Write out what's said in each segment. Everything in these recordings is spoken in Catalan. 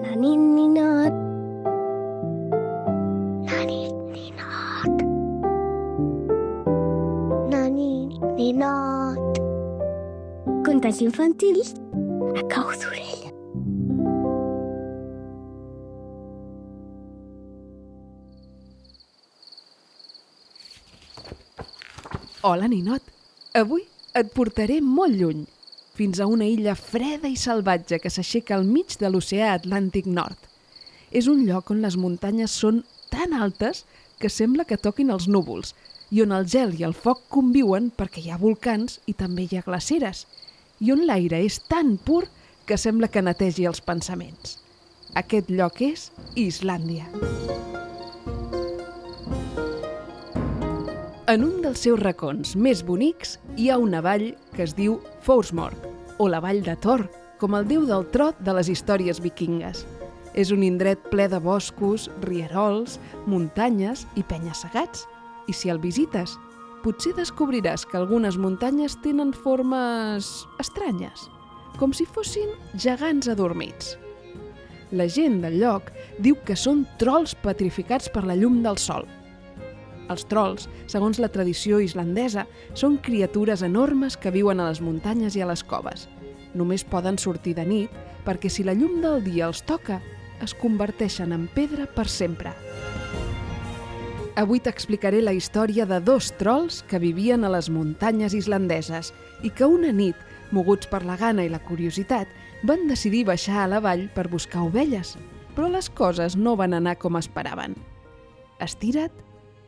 Na nit ninot. Na nit ninot. Na nit ninot. Contes infantils a cau d'orella. Hola, ninot. Avui et portaré molt lluny, fins a una illa freda i salvatge que s'aixeca al mig de l'oceà Atlàntic Nord. És un lloc on les muntanyes són tan altes que sembla que toquin els núvols i on el gel i el foc conviuen perquè hi ha volcans i també hi ha glaceres, i on l'aire és tan pur que sembla que netegi els pensaments. Aquest lloc és Islàndia. En un dels seus racons més bonics hi ha una vall que es diu Thorsmork, o la vall de Thor, com el déu del trot de les històries vikingues. És un indret ple de boscos, rierols, muntanyes i penya-segats. I si el visites, potser descobriràs que algunes muntanyes tenen formes estranyes, com si fossin gegants adormits. La gent del lloc diu que són trols petrificats per la llum del sol. Els trols, segons la tradició islandesa, són criatures enormes que viuen a les muntanyes i a les coves. Només poden sortir de nit perquè si la llum del dia els toca, es converteixen en pedra per sempre. Avui t'explicaré la història de 2 trols que vivien a les muntanyes islandeses i que una nit, moguts per la gana i la curiositat, van decidir baixar a la vall per buscar ovelles, però les coses no van anar com esperaven. Estira't,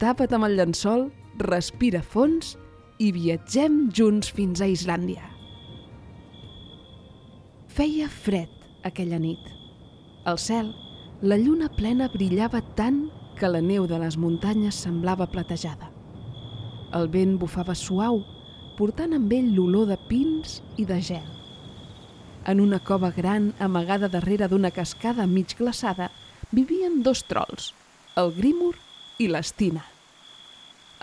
tapa't amb el llençol, respira fons i viatgem junts fins a Islàndia. Feia fred aquella nit. Al cel, la lluna plena brillava tant que la neu de les muntanyes semblava platejada. El vent bufava suau, portant amb ell l'olor de pins i de gel. En una cova gran, amagada darrere d'una cascada mig glaçada, vivien 2 trols, el Grímur i l'Stina.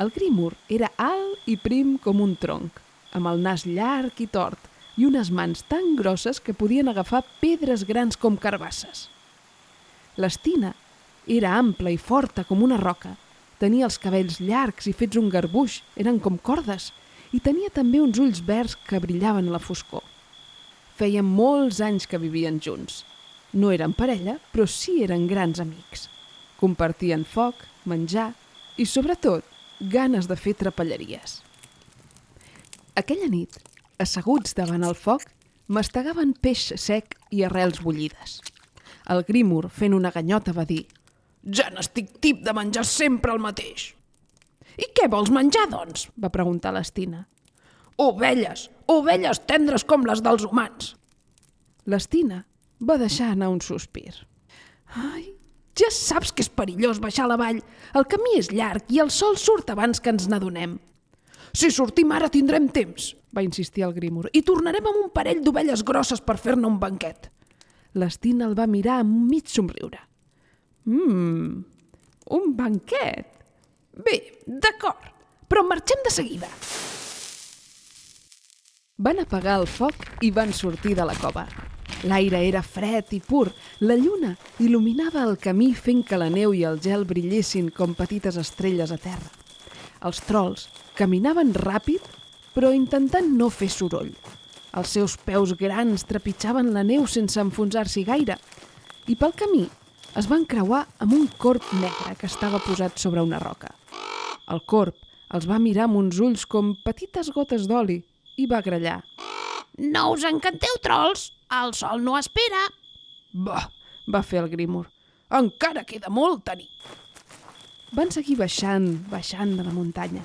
El Grímur era alt i prim com un tronc, amb el nas llarg i tort i unes mans tan grosses que podien agafar pedres grans com carbasses. L'Stina era ampla i forta com una roca, tenia els cabells llargs i fets un garbuix, eren com cordes, i tenia també uns ulls verds que brillaven a la foscor. Feien molts anys que vivien junts. No eren parella, però sí eren grans amics. Compartien foc, menjar i, sobretot, ganes de fer trapelleries. Aquella nit, asseguts davant el foc, mastegaven peix sec i arrels bullides. El Grímur, fent una ganyota, va dir: «Ja n'estic tip de menjar sempre el mateix». «I què vols menjar, doncs?», va preguntar l'Stina. «Ovelles, ovelles tendres com les dels humans». L'Stina va deixar anar un sospir. «Ai, ja saps que és perillós baixar a la vall. El camí és llarg i el sol surt abans que ens n'adonem». «Si sortim ara tindrem temps», va insistir el Grímur, «i tornarem amb un parell d'ovelles grosses per fer-ne un banquet». L'Stina el va mirar amb un mig somriure. Un banquet? Bé, d'acord, però marxem de seguida». Van apagar el foc i van sortir de la cova. L'aire era fred i pur, la lluna il·luminava el camí fent que la neu i el gel brillessin com petites estrelles a terra. Els trols caminaven ràpid, però intentant no fer soroll. Els seus peus grans trepitjaven la neu sense enfonsar-s'hi gaire, i pel camí es van creuar amb un corb negre que estava posat sobre una roca. El corb els va mirar amb uns ulls com petites gotes d'oli i va grallar: «No us encanteu, trols! El sol no espera!» «Bah!», va fer el Grímur. «Encara queda molta nit!» Van seguir baixant de la muntanya,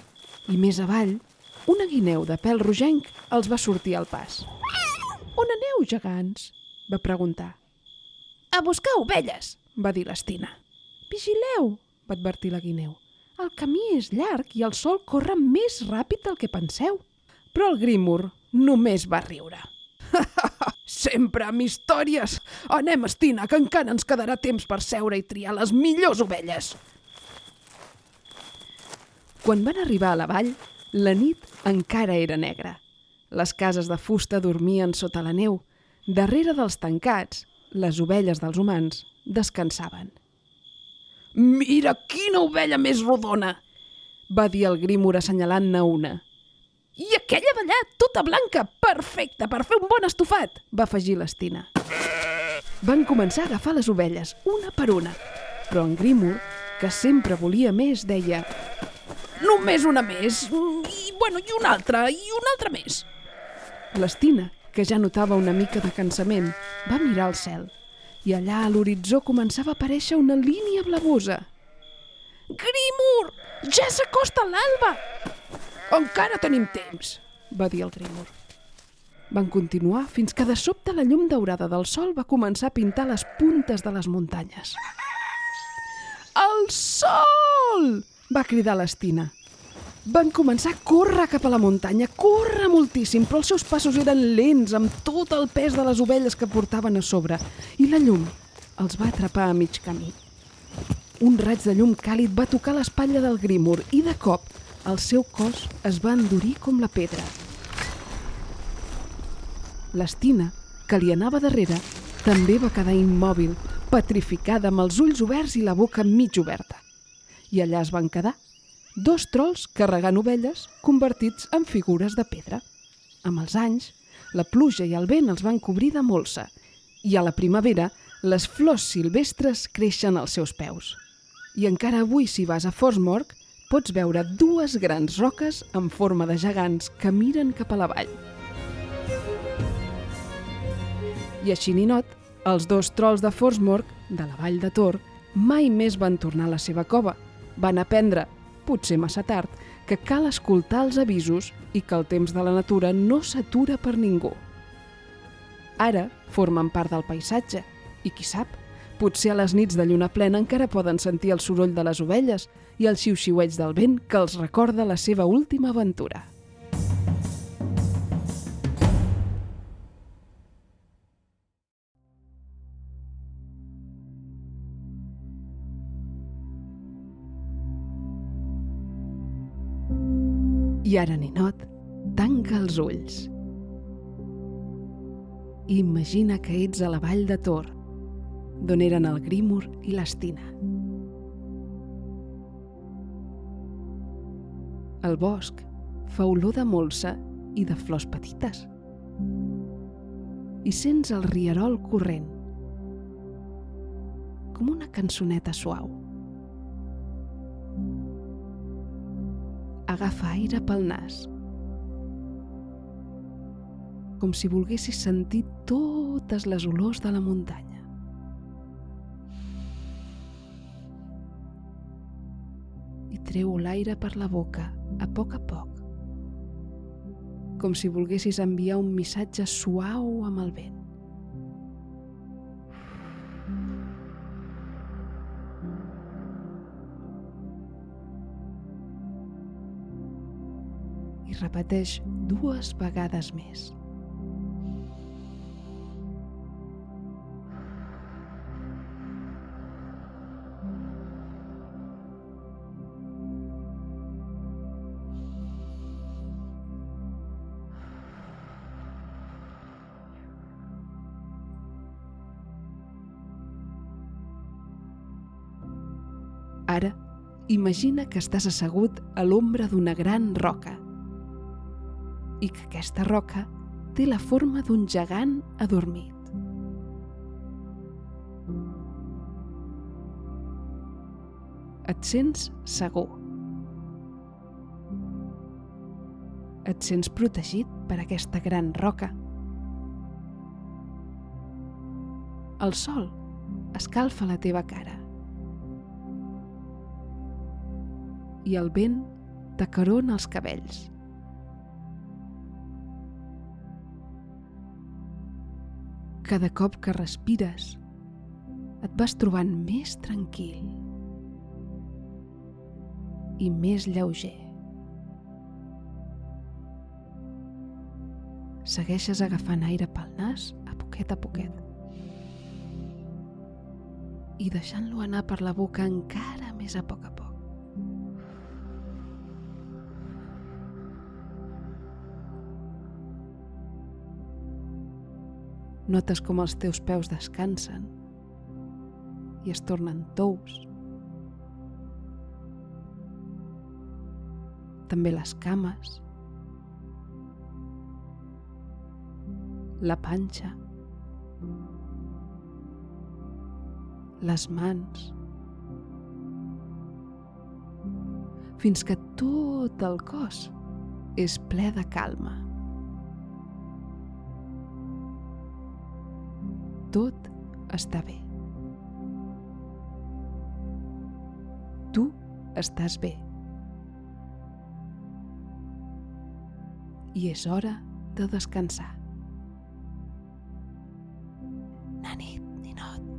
i més avall, una guineu de pèl rogenc els va sortir al pas. «On aneu, gegants?», va preguntar. «A buscar ovelles», va dir l'Stina. «Vigileu», va advertir la guineu. «El camí és llarg i el sol corre més ràpid del que penseu». Però el Grímur només va riure. «Sempre amb històries! Anem, Stina, que encara ens quedarà temps per seure i triar les millors ovelles!» Quan van arribar a la vall, la nit encara era negra. Les cases de fusta dormien sota la neu. Darrere dels tancats, les ovelles dels humans descansaven. «Mira quina ovella més rodona!» va dir el Grímur assenyalant-ne una. «I aquella d'allà, tota blanca, perfecta per fer un bon estofat!» va afegir l'Stina. Van començar a agafar les ovelles, una per una, però en Grímur, que sempre volia més, deia: «Només una més, i una altra més!» L'Stina, que ja notava una mica de cansament, va mirar al cel i allà a l'horitzó començava a aparèixer una línia blavosa. «Grímur, ja s'acosta l'alba!» «Encara tenim temps», va dir el Grímur. Van continuar fins que de sobte la llum daurada del sol va començar a pintar les puntes de les muntanyes. «El sol!» va cridar l'Stina. Van començar a córrer cap a la muntanya, córrer moltíssim, però els seus passos eren lents amb tot el pes de les ovelles que portaven a sobre, i la llum els va atrapar a mig camí. Un raig de llum càlid va tocar l'espatlla del Grímur i de cop el seu cos es va endurir com la pedra. L'Stina, que li anava darrere, també va quedar immòbil, petrificada, amb els ulls oberts i la boca mig oberta. I allà es van quedar, 2 trols carregant ovelles convertits en figures de pedra. Amb els anys, la pluja i el vent els van cobrir de molsa i a la primavera les flors silvestres creixen als seus peus. I encara avui, si vas a Forsmork, pots veure 2 grans roques en forma de gegants que miren cap a la vall. I així ninot, els 2 trols de Forsmork, de la vall de Tor, mai més van tornar a la seva cova. Van aprendre, potser massa tard, que cal escoltar els avisos i que el temps de la natura no s'atura per ningú. Ara formen part del paisatge i, qui sap, potser a les nits de lluna plena encara poden sentir el soroll de les ovelles i el xiu-xiueig del vent que els recorda la seva última aventura. I ara, ninot, tanca els ulls. I imagina que ets a la vall de Tor, d'on eren el Grímur i l'Stina. El bosc fa olor de molsa i de flors petites. I sents el rierol corrent, com una cançoneta suau. Agafa aire pel nas, com si volguessis sentir totes les olors de la muntanya. I treu l'aire per la boca, a poc, com si volguessis enviar un missatge suau amb el vent. I repeteix 2 vegades més. Ara, imagina que estàs assegut a l'ombra d'una gran roca i que aquesta roca té la forma d'un gegant adormit. Et sents segur. Et sents protegit per aquesta gran roca. El sol escalfa la teva cara i el vent t'acarona els cabells. Cada cop que respires, et vas trobant més tranquil i més lleuger. Segueixes agafant aire pel nas a poquet i deixant-lo anar per la boca encara més a poc. Notes com els teus peus descansen i es tornen tous. També les cames, la panxa, les mans, fins que tot el cos és ple de calma. Tot està bé. Tu estàs bé. I és hora de descansar. Na nit, ninot.